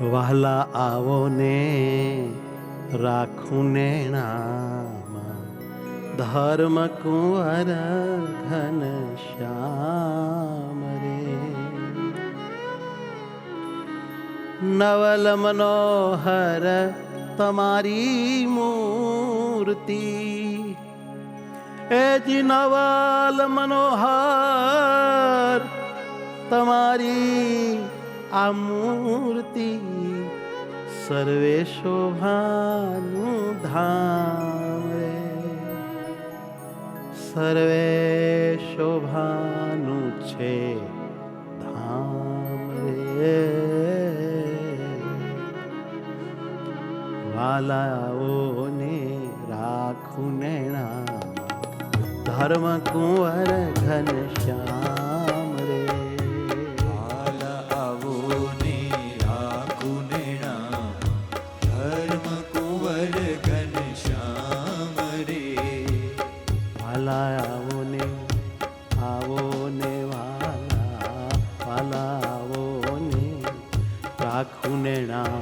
વહાલા આવો ને રાખું ને નામ ધર્મ કુંવર ઘન શ્યામ રે. નવલ મનોહર તમારી મૂર્તિ, એ જી નવલ મનોહર તમારી આ મૂર્તિ, સર્વે શોભાનું ધામ રે, સર્વે શોભાનું છે ધામ રે. વાલાઓને રાખું નૈણા ધર્મ કુંવર ઘન શ્યામ રે. વાલાઓને રાખું નૈણા ધર્મ કુંવર ઘન શ્યામ રે. વાલાઓને આવો ને વાલાઓને રાખું નૈણા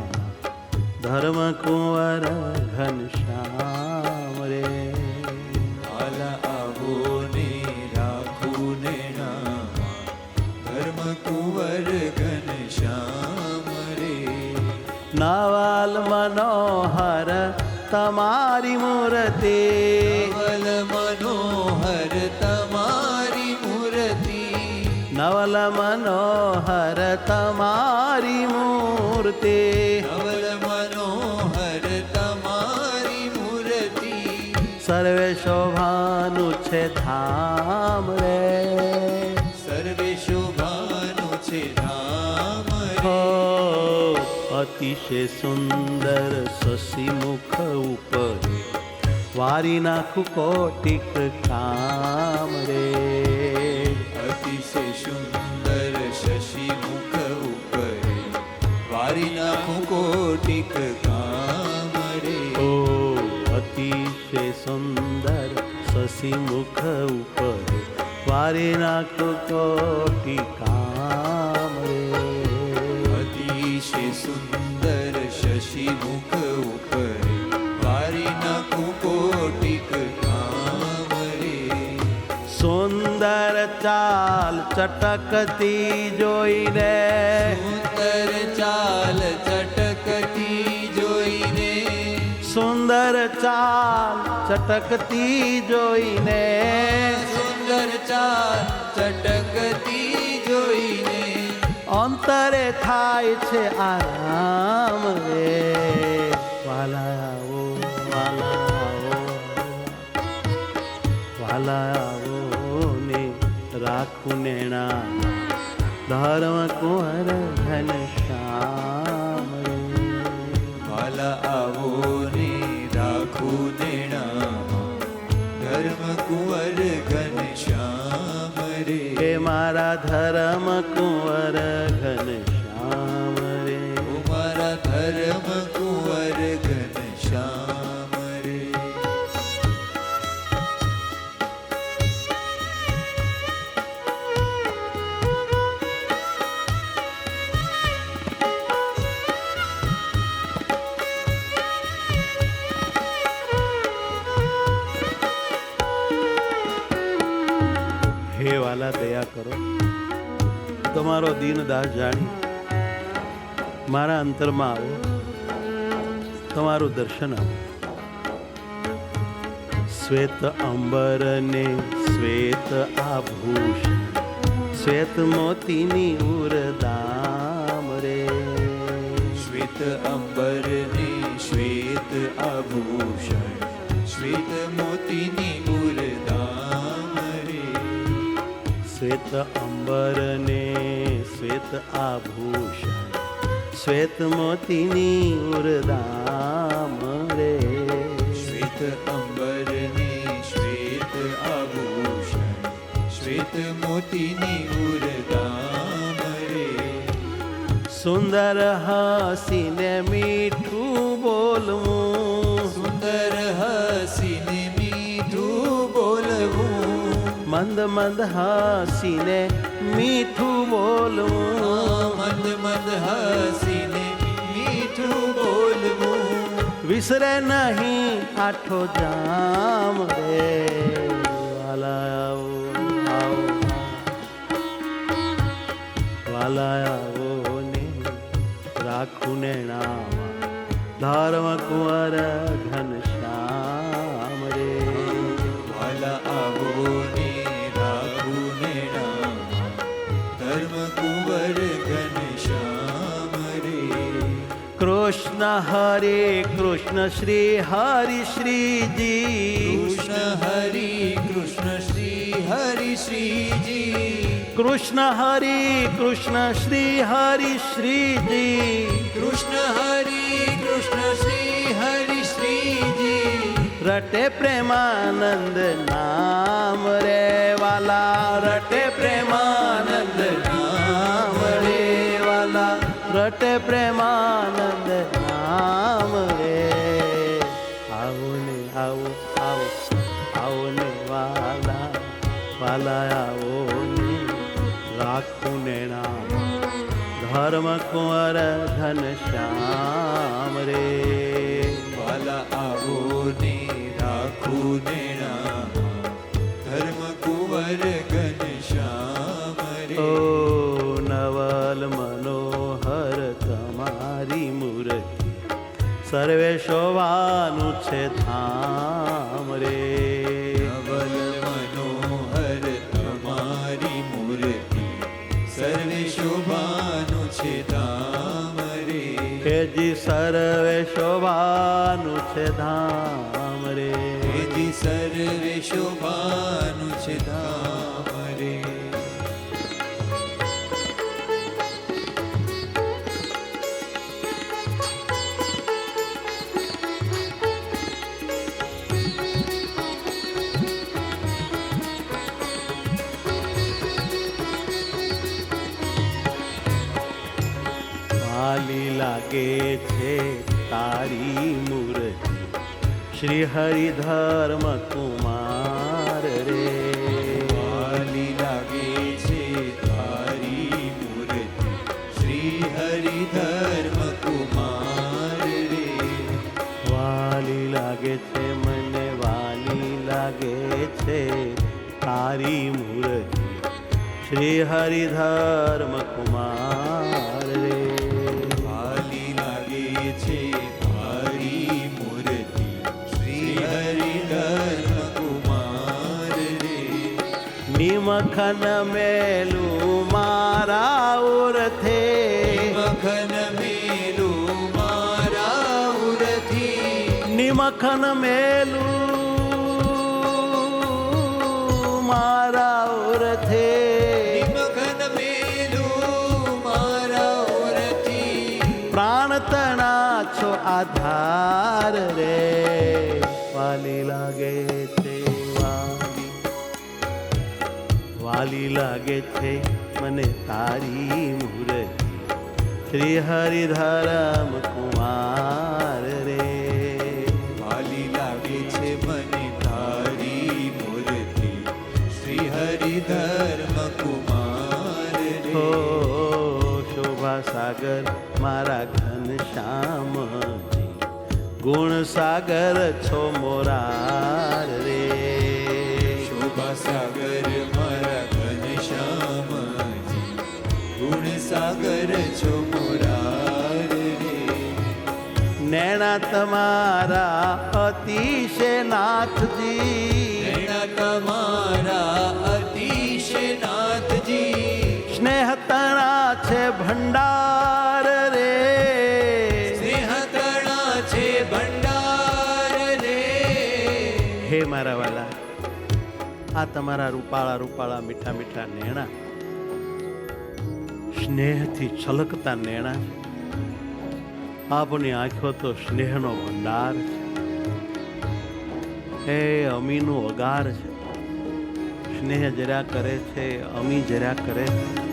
ધર્મ કુંવર ઘન શ્યામ રે. વાલાઓને રાખું નૈણા ધર્મ કુંવર ઘન શ્યામ રે. નવલ મનોહર તમારી મૂર્તિ, નવલ મનોહર તમારી મૂર્તિ, નવલ મનોહર તમારી મૂર્તિ, નવલ મનોહર તમારી મૂર્તિ, સર્વે શોભાનું છે ધામ રે. સર્વે શોભાનું છે ધામ હો રે. અતિશય સુંદર શશી મુખ ઉપર વારી નાખું કોટિક કામ રે. અતિશય સુંદર શશી મુખ ઉપર વારી નાખું કોટિક કામ રે. ઓ અતિશય સુંદર શશી મુખ ઉપર વારી નાખું કોટિ કામ રે. અતિશય સુંદર શશી મુખ ઉપર વારી નાખું કોટિક કામ રે. સુંદર ચાલ ચટકતી જોઈને, સુંદર ચાલ ચટકતી જોઈને, સુંદર ચાલ ચટકતી જોઈને, સુંદર ચાલ ચટકતી જોઈને, અંતરે થાય છે આરામ રે. વાલાઓ વાલાઓ વાલાઓ ને રાખું નૈણા ધર્મ કુંવર ઘન શ્યામ રે. વાલાઓને રાખું નૈણા ધર્મ કુંવર ઘન શ્યામ રે. હે મારા ધર્મ કુંવર ઘન શ્યામ રે. મારા ધર્મ કુંવર ઘન શ્યામ રે. હે વાલા દયા કરો, તમારો દીનદાસ જાણી મારા અંતરમાં આવો, તમારું દર્શન આપો. શ્વેત અંબર ને શ્વેત આભૂષણ, શ્વેત મોતીની ઉરદામ રે. શ્વેત અંબર ને શ્વેત આભૂષણ, શ્વેત મોતીની મૂરદામ રે. શ્વેત અંબર ને શ્વેત આભૂષણ, શ્વેત મોતીની ઉરદામ રે. શ્વેત અંબર ને શ્વેત આભૂષણ, શ્વેત મોતીની મૂરદામ રે. સુંદર હસીને મીઠું બોલવું, સુંદર હસીને મીઠું બોલવું, મંદ મંદ હસીને મીઠું બોલવું, મંદ મંદ હસીને વિસરે નહીં આઠો જામ રે વાલા આવો આવો વાલા આવો ને રાખું ને નામ ધર્મ કુંવર ઘનશ્યામ રે વાલા આવો ને રાખું ને નામ ધર્મ કુંવર ઘનશ્યામ રે કૃષ્ણ હરે કૃષ્ણ શ્રી હરિ શ્રીજી કૃષ્ણ હરિ કૃષ્ણ શ્રી હરિ શ્રીજી કૃષ્ણ હરિ કૃષ્ણ શ્રી હરિ શ્રીજી કૃષ્ણ હરિ કૃષ્ણ શ્રી હરિ શ્રીજી રટે પ્રેમાનંદ નામ રે વાલા રટે પ્રેમાનંદ નામ રે વાલા રટે પ્રેમાનંદ નામ રે આવો ને આવો આવો આવો ને વાલા વાલા આવો ને રાખું ને નામ ધર્મ કુંવર ઘનશ્યામ રે વાલા આવો ને રાખું ને નામ ધર્મ કુંવર ઘનશ્યામ રે ઓ નવલ મનોહર તમારી મૂર્તિ સર્વે શોભાનું છે ધામ રે નવલ મનોહર તમારી મૂર્તિ સર્વે શોભાનું છે ધામ રે હેજી સર્વે શોભાનું છે ધામ રે હેજી સર્વે શોભાનું છે ધામ રે વાલી લાગે છે તારી મૂર્તિ શ્રી હરિ ધર્મ કુમાર રે વાલી લાગે છે તારી મૂર્તિ શ્રી હરિ ધર્મ કુમાર રે વાલી લાગે છે મને વાલી લાગે છે તારી મૂર્તિ શ્રી હરિ ધર્મ કુમાર રે વાલી લાગે છે તારી મૂર્તિ શ્રી હરિ ધર્મ કુમાર રે નિમખન મેલું મારા ઉરથે મખન મેલું મારા ઉરથી નિમખન મેલું મારા ઉરથે મખન મેલું મારા ઉરથી પ્રાણ તણા છો આધાર રે વાલી લાગે છે વાલી વાલી લાગે છે મને તારી મૂર્તિ શ્રી હરિ ધરમ કુમાર રે વાલી લાગે છે મને તારી મૂર્તિ શ્રી હરિ ધર્મ કુમાર હો રે શોભા સાગર મારા ઘનશ્યામજી ગુણ સાગર છો મોરાર રે શોભા સાગર મારા ઘનશ્યામજી ગુણ સાગર છો મોરાર રે નૈણા તમારા અતિશય નાથજી નૈણા તમારા અતિશય નાથજી સ્નેહ તણા છે ભંડાર રે સ્નેહ તણા છે ભંડાર રે હે મારા વાલા આ તમારા રૂપાળા રૂપાળા મીઠા મીઠા નેણા સ્નેહથી છલકતા નેણા છે આપની આંખો તો સ્નેહનો ભંડાર છે એ અમીનું અગાર છે સ્નેહ જરા કરે છે અમી જરા કરે છે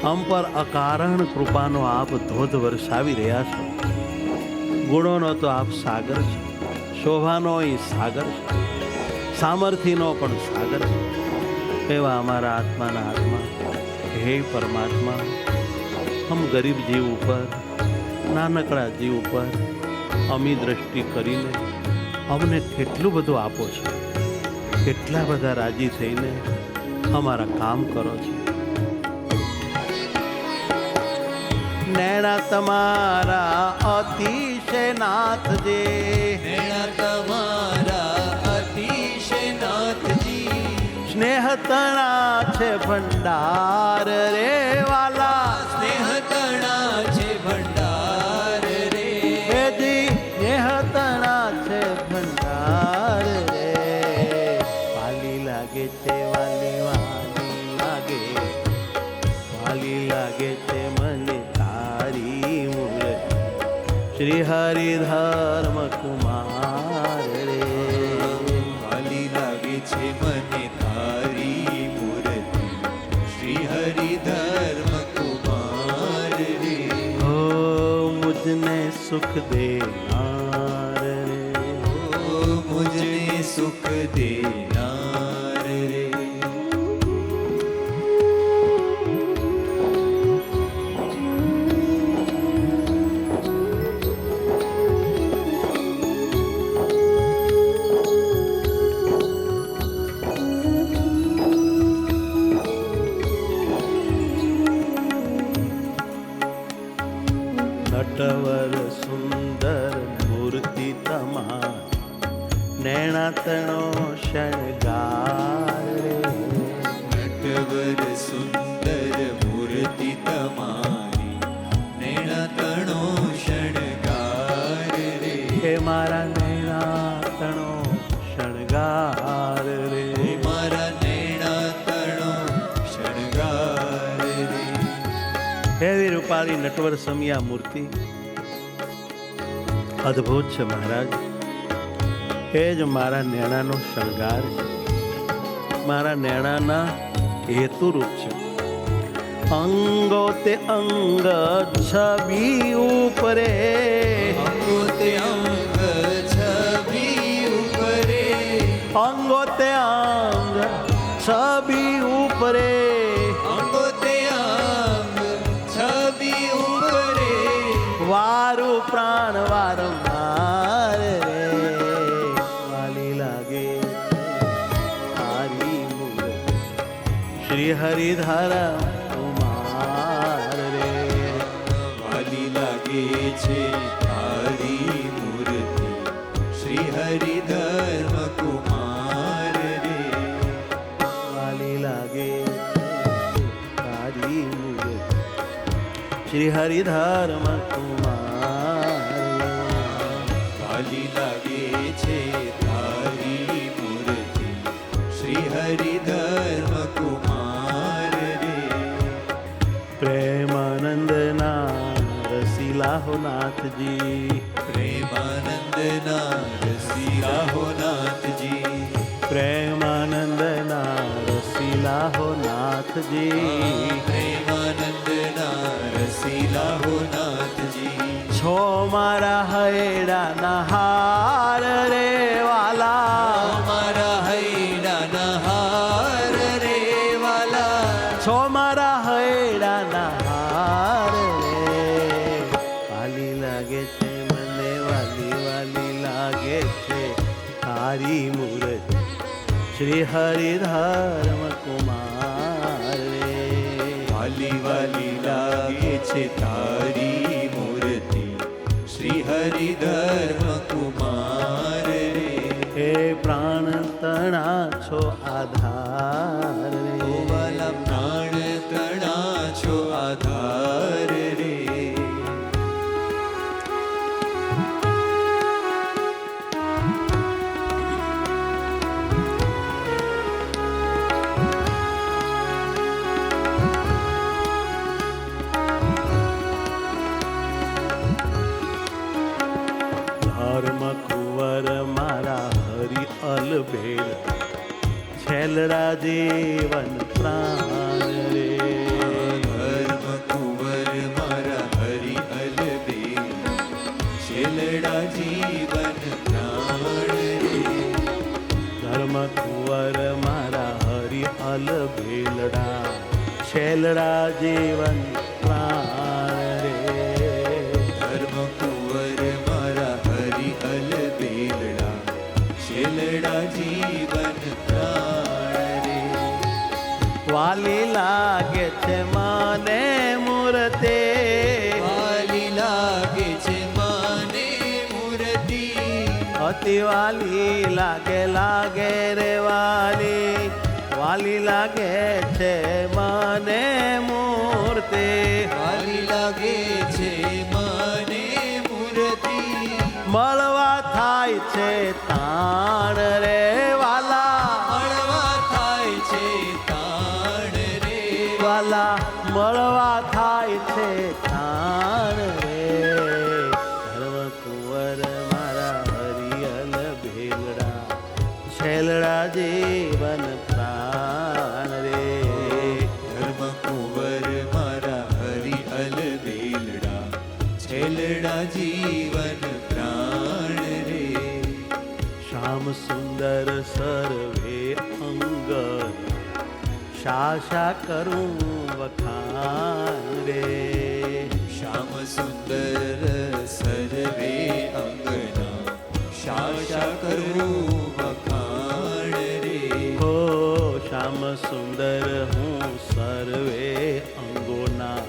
અમ પર અકારણ કૃપાનો આપ ધોધ વરસાવી રહ્યા છો ગુણોનો તો આપ સાગર છે શોભાનો અહીં સાગર છે સામર્થ્યનો પણ સાગર છે એવા અમારા આત્માના આત્મા હે પરમાત્મા હમ ગરીબ જીવ ઉપર નાનકડા જીવ ઉપર અમી દ્રષ્ટિ કરીને અમને કેટલું બધું આપો છો, કેટલા બધા રાજી થઈને અમારા કામ કરો છો. નૈણા તમારા અતિશય નાથજી, નૈણા તમારા અતિશય નાથજી, સ્નેહ તણા છે ભંડાર રે વાલા, સ્નેહ તણા છે ભંડાર રે, હેજી સ્નેહ તણા છે ભંડાર રે. વાલી લાગે છે વાલી વાલી લાગે, વાલી લાગે છે મને તારી મૂર્તિ, શ્રી હરિ ધર્મ કુમાર રે. વાલી લાગે છે મને તારી મૂર્તિ, શ્રી હરિ ધર્મ કુમાર રે. હો મુજને સુખ દેનાર રે, ઓ મુજને સુખ દેનાર રે. નટવર સુંદર મૂર્તિ તમાર, નૈણા તણો શણગાર રે. નટવર સુંદર મૂર્તિ તમારી, નૈણા તણો શણગાર રે. હે મારા નૈણા તણો શણગાર રે. મારા નૈણા તણો શણગાર રે. એવી રૂપાળી નટવર સમિયા મૂર્તિ અદ્ભુત છે મહારાજ. એ જ મારા નેણાનો શણગાર છે, મારા નેણાના હેતુરૂપ છે. અંગો તે અંગ છબી ઉપરે, અંગો તે અંગ છબી ઉપરે, અંગો તે અંગ છબી ઉપરે. અંગો તે અંગ છબી ઉપરે, વારું પ્રાણ વારંવાર રે. વાલી લાગે તારી મૂર્તિ, શ્રી હરિધર કુમાર રે. વાલી લાગે છે તારી મૂર્તિ, શ્રી હરિ ધર્મ કુમાર રે. વાલી લાગે તારી મૂર્તિ, શ્રી હરિધર્મ કુમાર. વાલી લાગે છે તારી મૂર્તિ, શ્રી હરિ ધર્મ કુમાર રે. પ્રેમાનંદના રસીલા હો નાથજી, પ્રેમાનંદના રસીલા હો નાથજી, પ્રેમાનંદના રસીલા હો નાથજી. પ્રેમાનંદના રસીલા હો નાથજી. છો મારા હૈડાના હાર રે વાલા, મારા હૈડાના હાર રે વાલા, છો મારા હૈડાના હાર રે. વાલી લાગે છે મને વાલી વાલી લાગે છે તારી મૂર્તિ, શ્રી હરિધર્મ કુમાર રે. વાલી વાલી લાગે છે તારી મૂર્તિ, શ્રી હરિ ધર્મ કુમાર રે. હે પ્રાણ તણા છો આધાર ઓ રે. વાલા પ્રાણ તણા છો આધાર રે. ધર્મ કુંવર મારા હરિ અલભેલ, છેલરા જીવન પ્રાણ રે. ધર્મ કુંવર મારા હરિ અલબેલ, છેલડા જીવન પ્રાણ રે. ધર્મ કુંવર મારા હરિ અલભેલડા, છેલડા જીવન પ્રાણ રે. ધર્મ કુંવર મારા અતિ વાલી લાગે લાગે રે વાલી, વાલી લાગે છે મને મૂર્તિ, વાલી લાગે છે મને મૂર્તિ, મળવા થાય છે તાણ રે વાલા, મળવા થાય છે તાણ રે વાલા મળવા થાય છે તાણ રે. ધર્મ કુંવર મારા હરિયલ ભેલડા, છેલડા જીવન પ્રાણ રે. ધર્મ કુંવર મારા હરિહલ બેલડા, છેલડા જીવન પ્રાણ રે. શ્યામ સુંદર સર્વે અંગ, શા કરું વખાણ રે. શ્યામ સુંદર સર્વે અંગના, શા કરું વખાણ રે. હો શ્યામ સુંદર હું સર્વે અંગોના,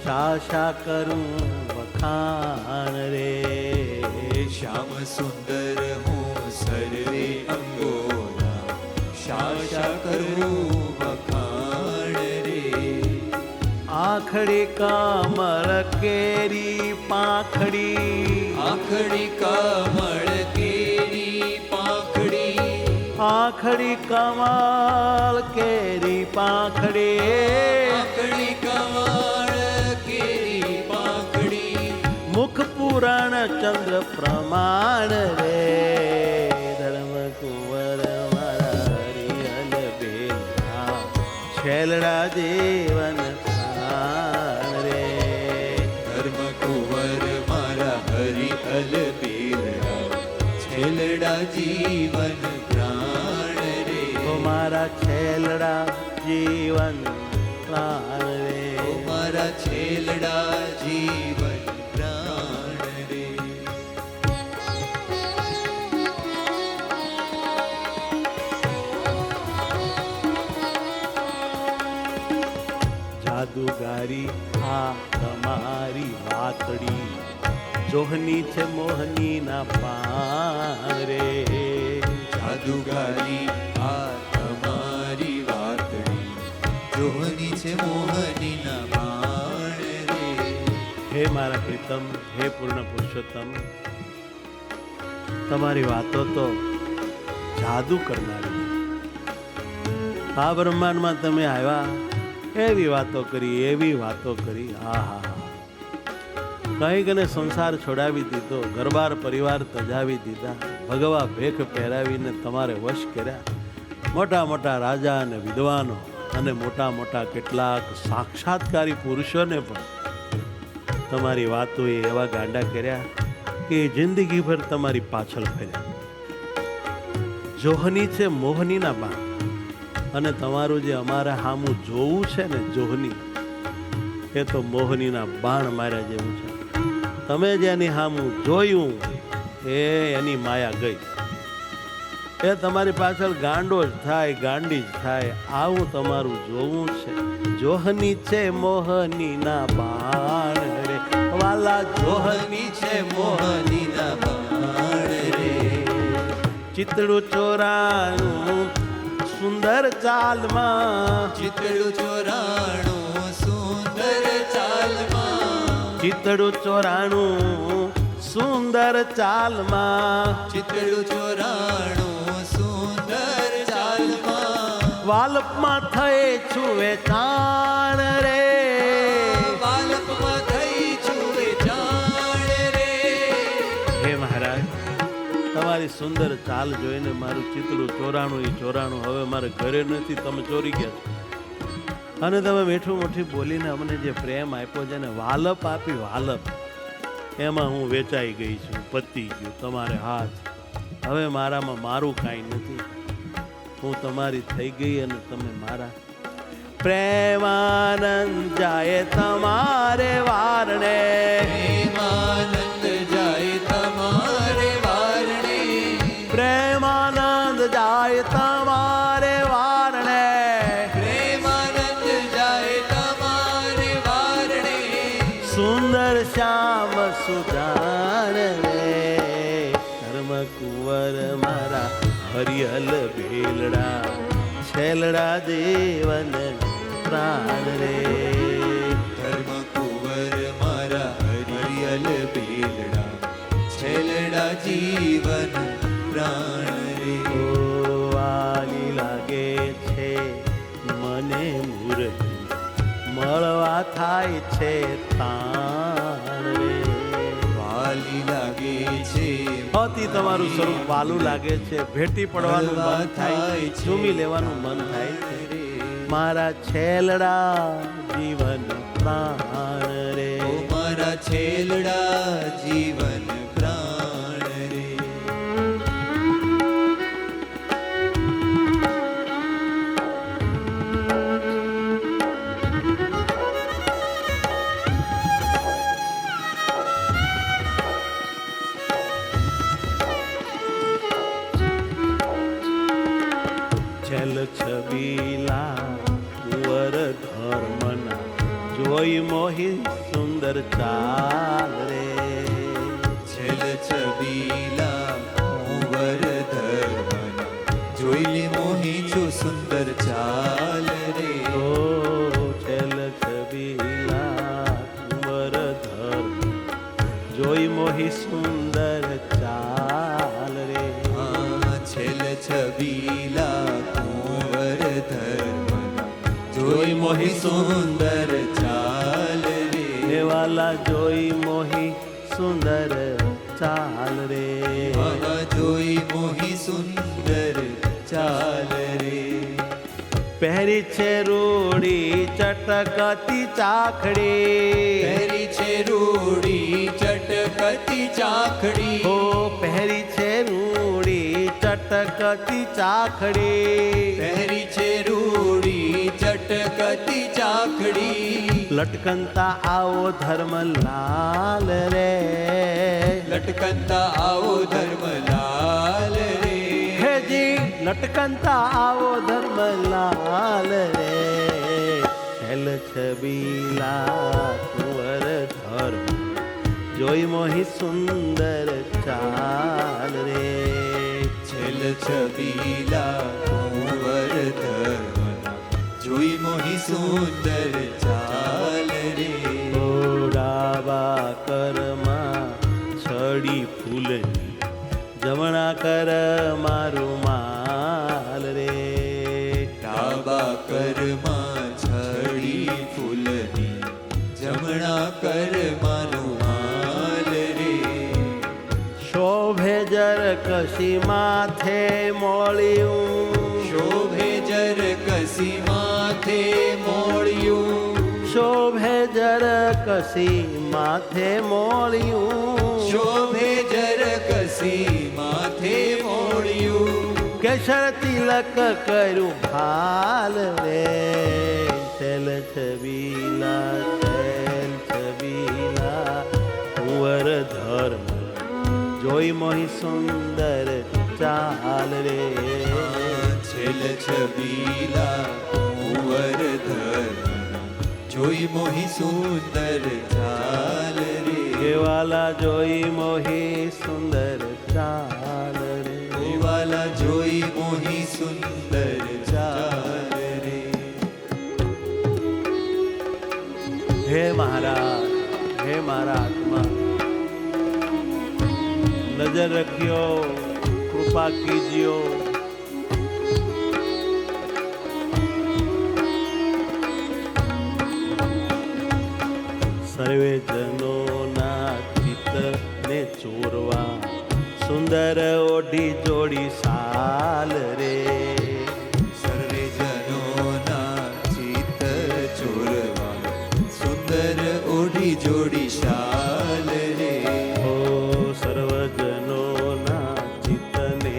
શા કરું વખાણ રે. શ્યામ સુંદર હું સર્વે અંગોના, શા કરું વખાણ રે. આખડી કમળ કેરી પાંખડી, આખડી કમળ કેરી પાંખડી, આખડી કમળ કેરી પાંખડી, આખડી કમળ કેરી પાંખડી, મુખ પુરાણ ચંદ્ર પ્રમાણ રે. ધર્મ કુંવર મારા હરિયલ બેલડા, છેલડા જીવન પ્રાણ રે. ધર્મ કુંવર મારા હરિહલ બેલડા, છેલડા જીવન પ્રાણ રે. ઓ મારા છેલડા જીવન પ્રાણ રે. ઓ મારા છેલડા જીવન પ્રાણ રે. જાદુગારી આ તમારી વાતડી, જોહની છે મોહની ના પાન રે. જાદુગારી આ તમારી વાતડી, જોહની છે મોહનીના બાણ રે. હે મારા પ્રીતમ, હે પૂર્ણ પુરુષોત્તમ, તમારી વાતો તો જાદુ કરનારી. આ બ્રહ્માંડમાં તમે આવ્યા, એવી વાતો કરી, એવી વાતો કરી. હા હા હા, કંઈક ને સંસાર છોડાવી દીધો, ઘરબાર પરિવાર તજાવી દીધા, ભગવા ભેખ પહેરાવીને તમારે વશ કર્યા. મોટા મોટા રાજા અને વિદ્વાનો અને મોટા મોટા કેટલાક સાક્ષાત્કારી પુરુષોને પણ તમારી વાતોએ એવા ગાંડા કર્યા કે જિંદગીભર તમારી પાછળ ફર્યા. જોહની છે મોહનીના બાણ, અને તમારું જે અમારા સામું જોવું છે ને જોહની, એ તો મોહનીના બાણ માર્યા જેવું છે. તમે જેની સામું જોયું એ એની માયા ગઈ, એ તમારી પાછળ ગાંડો જ થાય, ગાંડી જ થાય. આવું તમારું જોવું છે. જોહની છે મોહનીના બાણ રે વાલા, જોહની છે મોહનીના બાણ રે. ચિતડું ચોરાણું સુંદર ચાલમાં, ચિતડું ચોરાણું સુંદર ચાલમાં, ચિતડું ચોરાણું સુંદર ચાલમાં, ચિતડું ચોરાણું સુંદર ચાલમાં, વાલપમાં થઈ છુવે ચાણ રે. બાલકમાં થઈ છુવે જાણ રે. હે મહારાજ, તમારી સુંદર ચાલ જોઈને મારું ચિતડું ચોરાણું એ ચોરાણું હવે મારે ઘરે નથી, તમે ચોરી ગયા છો. અને તમે મીઠું મોઠી બોલીને અમને જે પ્રેમ આપ્યો છે ને વાલપ આપી, વાલપ, એમાં હું વેચાઈ ગઈ છું, પતી ગયું તમારે હાથ. હવે મારામાં મારું કાંઈ નથી, હું તમારી થઈ ગઈ અને તમે મારા. પ્રેમાનંદ જાય તમારે વારણે, પ્રેમાનંદ જાય તમારે વારણે, પ્રેમાનંદ જાય તમારે વારણે, પ્રેમાનંદ જાય તમારે વારણે. સુંદર શ્યામ સુજાન રે. ધર્મ કુંવર મારા હરિહલ ભેલડા છેલડા દેવન પ્રાણ રે ધર્મ કુંવર મારા હરિયલ બેલડા છેલડા જીવન પ્રાણ રે ઓ વાલી લાગે છે મને મૂર્તિ મળવા થાય છે તાણ રે વાલી લાગે છે અતિ તમારું સ્વરૂપ વાલું લાગે છે ભેટી પડવાનું મન થાય ચૂમી લેવાનું મન થાય છે મારા છેલડા જીવન પ્રાણ રે ઓ મારા છેલડા જીવન પ્રાણ રે છેલ છબીલા કુંવર ધર્મના જોઈ મોહી સુંદર ચાલ રે છેલ છબીલા કુંવર ધર્મના જોઈ મોહી છું સુંદર ચાલ રે ઓ છેલ છબીલા કુંવર ધર્મ જોઈ મોહી સુંદર ચાલ રે છેલ છબીલા કુંવર ધર્મના જોઈ મોહી સુંદર ચાલ રે દેવાલા જોઈ મોહી સુંદર ચાલ રે જોઈ મોહી સુંદર ચાલ રે પહેરી છે રૂડી ચટકતી ચાખડી પહેરી છે રૂડી ચટકતી ચાખડી હો પહેરી છે રૂડી ચટકતી ચાખડી પહેરી છે રૂડી ચટકતી ચાખડી લટકનતા આવો ધર્મલાલ રે લટકનતા આવો ધર્મલાલ રે હેજી લટકનતા આવો ધર્મલાલ રે છેલ છબીલા કુંવર ધર્મ જોઈ મોહી સુંદર ચાલ રે છેલ છબીલા કુંવર ધર્મના જોઈ મોહી સુંદર ચાલ રે ડાબા કરમાં છડી ફૂલની જમણા કર મારું માલ રે ડાબા કરમાં છડી ફૂલની જમણા કરમાં રૂમાલ રે શોભે જર કશી માથે મોળિયું શોભે જર કસી માથે મોળિયું શોભે જર કશી માથે મોળિયું શોભે જર કસી માથે મોળિયું કેસર તિલક કર્યું ભાલ રે છેલ છબીલા છેલ છબીલા કુંવર ધર્મ જોઈ મોહી સુંદર ચાલ રે છેલ છબીલા કુંવર ધર્મના જોઈ મોહી સુંદર ચાલ રે કેવાલા જોઈ મોહી સુંદર ચાલ રે વાલા જોઈ મોહી સુંદર ચાલ રે હે મહારાજ હે મારા આત્મા નજર રખ્યો કૃપા કીજ્યો સર્વે જનોના ચિત્તને ચોરવા સુંદર ઓઢી જોડી સાલ રે સર્વે જનોના ચિત્ત ચોરવા સુંદર ઓઢી જોડી શાલ રે ઓ સર્વજનોના ચિત્તને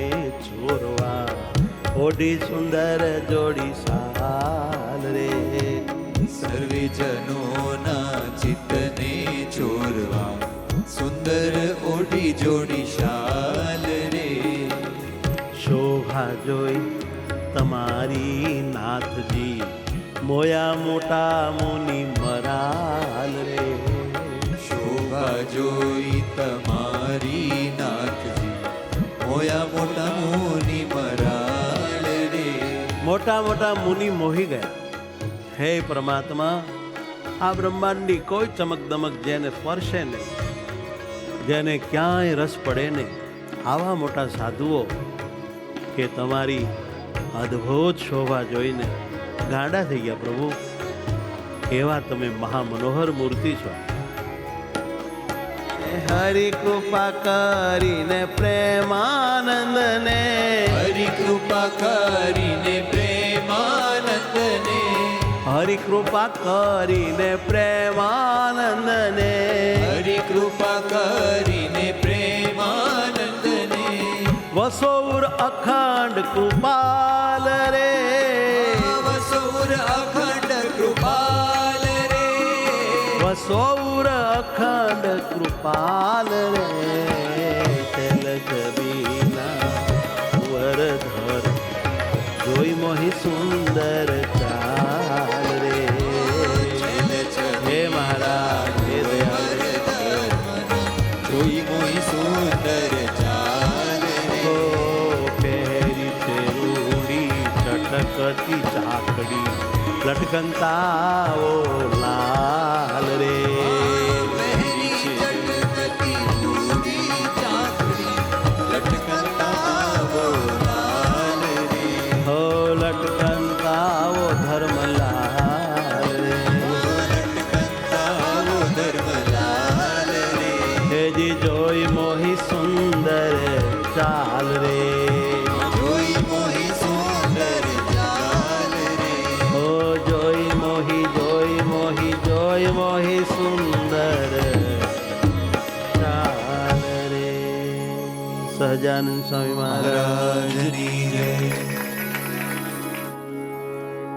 ચોરવા ઓઢી સુંદર જોડી સાલ રે સર્વે જનોના ચિત્તને ચોરવા સુંદર ઓઢી જોડી શાલ રે શોભા જોઈ તમારી નાથજી મોયા મોટા મુનિ મરાલ રે શોભા જોઈ તમારી નાથજી મોટા મોટા મુનિ મોહી ગયા. હે પરમાત્મા, આ બ્રહ્માંડની કોઈ ચમક દમક જેને સ્પર્શે નહીં, જેને ક્યાંય રસ પડે નહીં, આવા મોટા સાધુઓ કે તમારી અદ્ભુત શોભા જોઈને ગાંડા થઈ ગયા. પ્રભુ, એવા તમે મહામનોહર મૂર્તિ છો. હરિ કૃપા કરીને પ્રેમાનંદને, હરિ કૃપા કરીને પ્રેમાનંદને, હરિ કૃપા કરીને પ્રેમાનંદને, હરિ કૃપા કરીને પ્રેમાનંદને, વસોર અખંડ કૃપાલ રે, વસુર અખંડ કૃપાલ રે, વસોર અખંડ કૃપાલ રે, તિલક બીના વરધર જોઈ મોહી સુંદર ચાલ રે. હે મહારાજ, હે દયાળ, જોઈ મોહી સુંદર ચાલ રે, ઓ પહેરી છે રૂડી ચટકતી ચાકડી, લટકંતા ઓ લાલ રે. પહેરી છે ચટકતી રૂડી ચાકડી, લટકંતા વો લાલ રે, હો લટકંતા ઓ ધર્મલાલ રે. લટકંતા વો ધર્મલાલ રે, હેજી જોઈ મોહી સુંદર ચાલ રે, જોઈ મોહી સુંદર ચાલ રે, ઓ જોઈ મોહી, જોઈ મોહી, જોઈ મોહી સુંદર ચાલ રે. સહજાનંદ સ્વામી મહારાજ મહારાજની જય.